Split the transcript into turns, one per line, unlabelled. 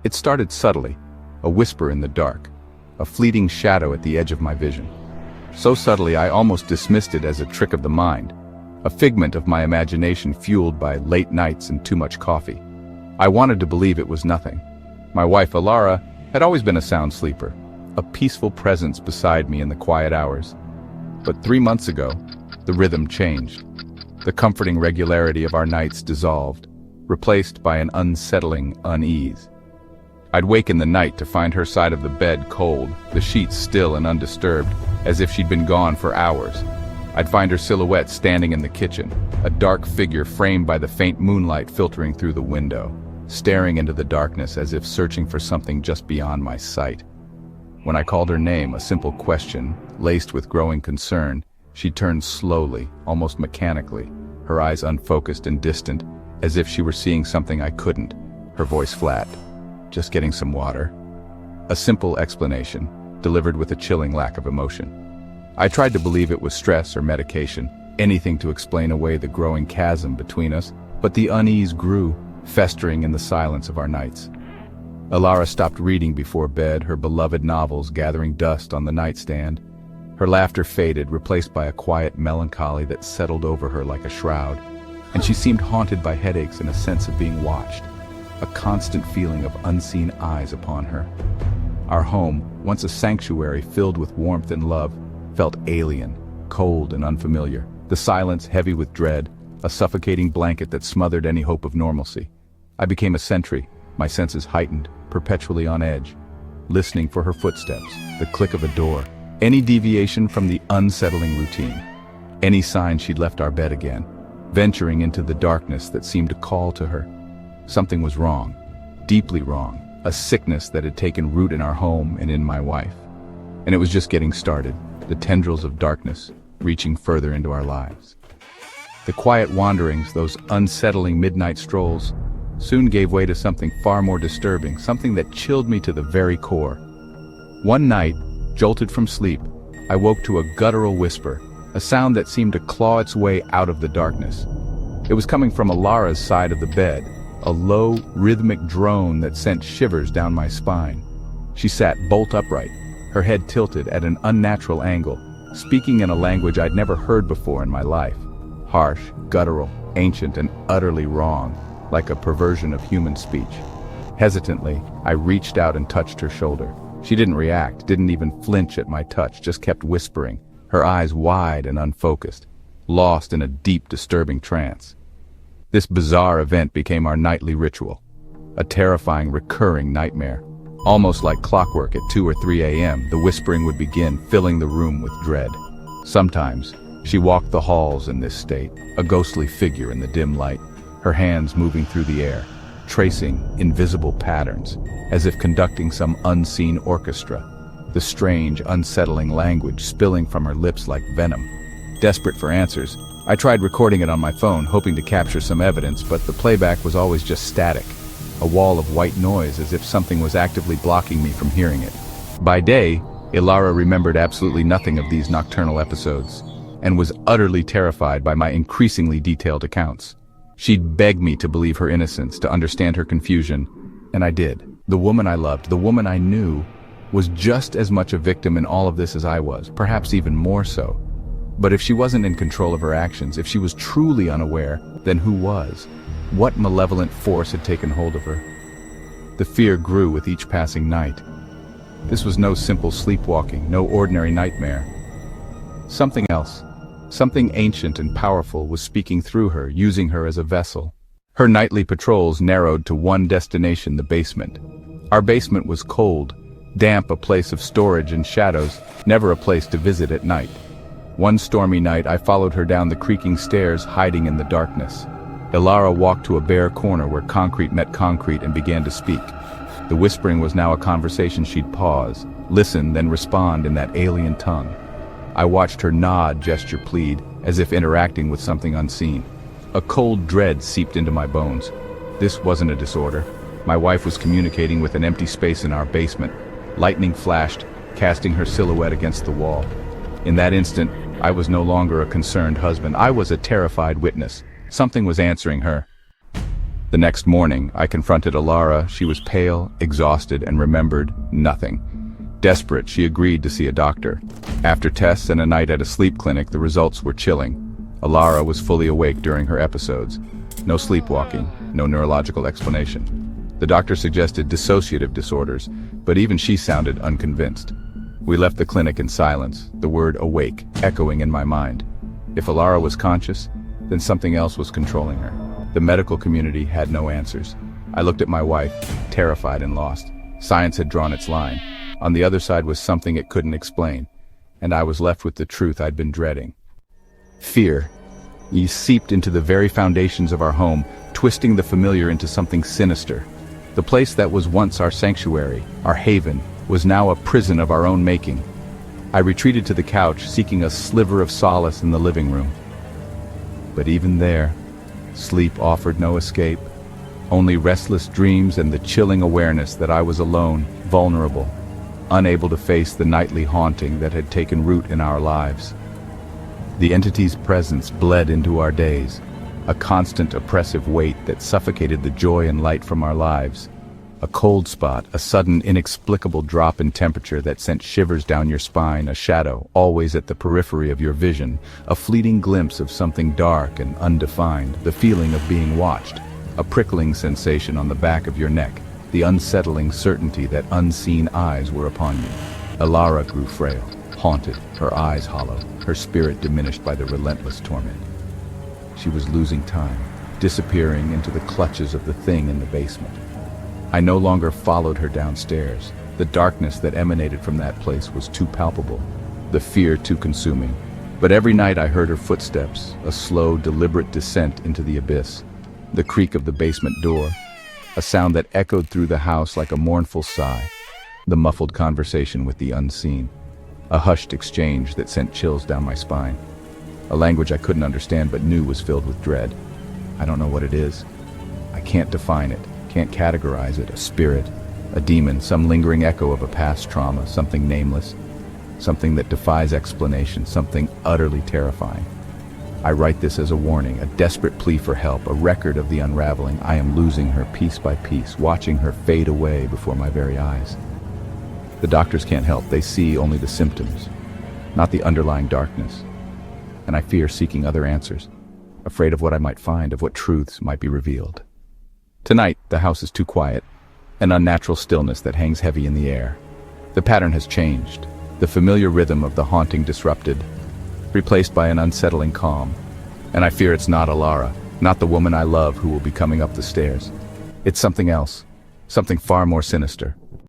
It started subtly, a whisper in the dark, a fleeting shadow at the edge of my vision. So subtly I almost dismissed it as a trick of the mind, a figment of my imagination fueled by late nights and too much coffee. I wanted to believe it was nothing. My wife, Alara, had always been a sound sleeper, a peaceful presence beside me in the quiet hours. But 3 months ago, the rhythm changed. The comforting regularity of our nights dissolved, replaced by an unsettling unease. I'd wake in the night to find her side of the bed cold, the sheets still and undisturbed, as if she'd been gone for hours. I'd find her silhouette standing in the kitchen, a dark figure framed by the faint moonlight filtering through the window, staring into the darkness as if searching for something just beyond my sight. When I called her name, a simple question, laced with growing concern, she turned slowly, almost mechanically, her eyes unfocused and distant, as if she were seeing something I couldn't, her voice flat. "Just getting some water." A simple explanation, delivered with a chilling lack of emotion. I tried to believe it was stress or medication, anything to explain away the growing chasm between us, but the unease grew, festering in the silence of our nights. Alara stopped reading before bed, her beloved novels gathering dust on the nightstand. Her laughter faded, replaced by a quiet melancholy that settled over her like a shroud, and she seemed haunted by headaches and a sense of being watched, a constant feeling of unseen eyes upon her. Our home, once a sanctuary filled with warmth and love, felt alien, cold and unfamiliar, the silence heavy with dread, a suffocating blanket that smothered any hope of normalcy. I became a sentry, my senses heightened, perpetually on edge, listening for her footsteps, the click of a door, any deviation from the unsettling routine, any sign she'd left our bed again, venturing into the darkness that seemed to call to her. Something was wrong, deeply wrong, a sickness that had taken root in our home and in my wife. And it was just getting started, the tendrils of darkness reaching further into our lives. The quiet wanderings, those unsettling midnight strolls, soon gave way to something far more disturbing, something that chilled me to the very core. One night, jolted from sleep, I woke to a guttural whisper, a sound that seemed to claw its way out of the darkness. It was coming from Alara's side of the bed, a low, rhythmic drone that sent shivers down my spine. She sat bolt upright, her head tilted at an unnatural angle, speaking in a language I'd never heard before in my life. Harsh, guttural, ancient, and utterly wrong, like a perversion of human speech. Hesitantly, I reached out and touched her shoulder. She didn't react, didn't even flinch at my touch, just kept whispering, her eyes wide and unfocused, lost in a deep, disturbing trance. This bizarre event became our nightly ritual, a terrifying, recurring nightmare. Almost like clockwork at 2 or 3 a.m., the whispering would begin, filling the room with dread. Sometimes, she walked the halls in this state, a ghostly figure in the dim light, her hands moving through the air, tracing invisible patterns, as if conducting some unseen orchestra, the strange, unsettling language spilling from her lips like venom. Desperate for answers, I tried recording it on my phone, hoping to capture some evidence, but the playback was always just static, a wall of white noise as if something was actively blocking me from hearing it. By day, Alara remembered absolutely nothing of these nocturnal episodes, and was utterly terrified by my increasingly detailed accounts. She'd beg me to believe her innocence, to understand her confusion, and I did. The woman I loved, the woman I knew, was just as much a victim in all of this as I was, perhaps even more so. But if she wasn't in control of her actions, if she was truly unaware, then who was? What malevolent force had taken hold of her? The fear grew with each passing night. This was no simple sleepwalking, no ordinary nightmare. Something else. Something ancient and powerful was speaking through her, using her as a vessel. Her nightly patrols narrowed to one destination, the basement. Our basement was cold, damp, a place of storage and shadows, never a place to visit at night. One stormy night, I followed her down the creaking stairs, hiding in the darkness. Alara walked to a bare corner where concrete met concrete and began to speak. The whispering was now a conversation. She'd pause, listen, then respond in that alien tongue. I watched her nod, gesture, plead, as if interacting with something unseen. A cold dread seeped into my bones. This wasn't a disorder. My wife was communicating with an empty space in our basement. Lightning flashed, casting her silhouette against the wall. In that instant, I was no longer a concerned husband. I was a terrified witness. Something was answering her. The next morning, I confronted Alara. She was pale, exhausted, and remembered nothing. Desperate, she agreed to see a doctor. After tests and a night at a sleep clinic, the results were chilling. Alara was fully awake during her episodes. No sleepwalking, no neurological explanation. The doctor suggested dissociative disorders, but even she sounded unconvinced. We left the clinic in silence, the word awake echoing in my mind. If Alara was conscious, then something else was controlling her. The medical community had no answers. I looked at my wife, terrified and lost. Science had drawn its line. On the other side was something it couldn't explain, and I was left with the truth I'd been dreading. Fear. It seeped into the very foundations of our home, twisting the familiar into something sinister. The place that was once our sanctuary, our haven, was now a prison of our own making. I retreated to the couch, seeking a sliver of solace in the living room. But even there, sleep offered no escape. Only restless dreams and the chilling awareness that I was alone, vulnerable, unable to face the nightly haunting that had taken root in our lives. The entity's presence bled into our days, a constant oppressive weight that suffocated the joy and light from our lives. A cold spot, a sudden inexplicable drop in temperature that sent shivers down your spine, a shadow always at the periphery of your vision, a fleeting glimpse of something dark and undefined, the feeling of being watched, a prickling sensation on the back of your neck, the unsettling certainty that unseen eyes were upon you. Alara grew frail, haunted, her eyes hollow, her spirit diminished by the relentless torment. She was losing time, disappearing into the clutches of the thing in the basement. I no longer followed her downstairs. The darkness that emanated from that place was too palpable, the fear too consuming. But every night I heard her footsteps, a slow, deliberate descent into the abyss, the creak of the basement door, a sound that echoed through the house like a mournful sigh, the muffled conversation with the unseen, a hushed exchange that sent chills down my spine. A language I couldn't understand but knew was filled with dread. I don't know what it is. I can't define it, can't categorize it. A spirit, a demon, some lingering echo of a past trauma, something nameless, something that defies explanation, something utterly terrifying. I write this as a warning, a desperate plea for help, a record of the unraveling. I am losing her piece by piece, watching her fade away before my very eyes. The doctors can't help. They see only the symptoms, not the underlying darkness. And I fear seeking other answers, afraid of what I might find, of what truths might be revealed. Tonight, the house is too quiet, an unnatural stillness that hangs heavy in the air. The pattern has changed, the familiar rhythm of the haunting disrupted, replaced by an unsettling calm. And I fear it's not Alara, not the woman I love who will be coming up the stairs. It's something else, something far more sinister.